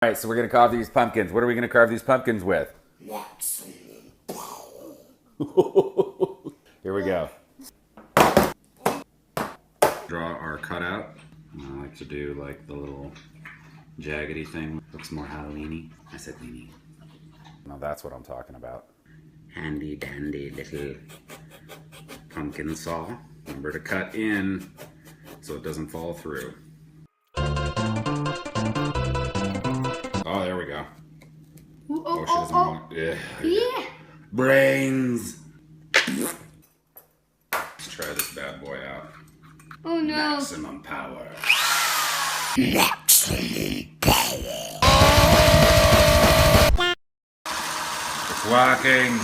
All right, so we're gonna carve these pumpkins. What are we gonna carve these pumpkins with? Here we go. Draw our cutout. I like to do like the little jaggedy thing. Looks more Halloween-y. I said weenie. No, that's what I'm talking about. Handy dandy little pumpkin saw. Remember to cut in so it doesn't fall through. Oh, there we go. Oh, she doesn't want it. Yeah. Brains. Let's try this bad boy out. Oh no. Maximum power. Maximum power. It's working.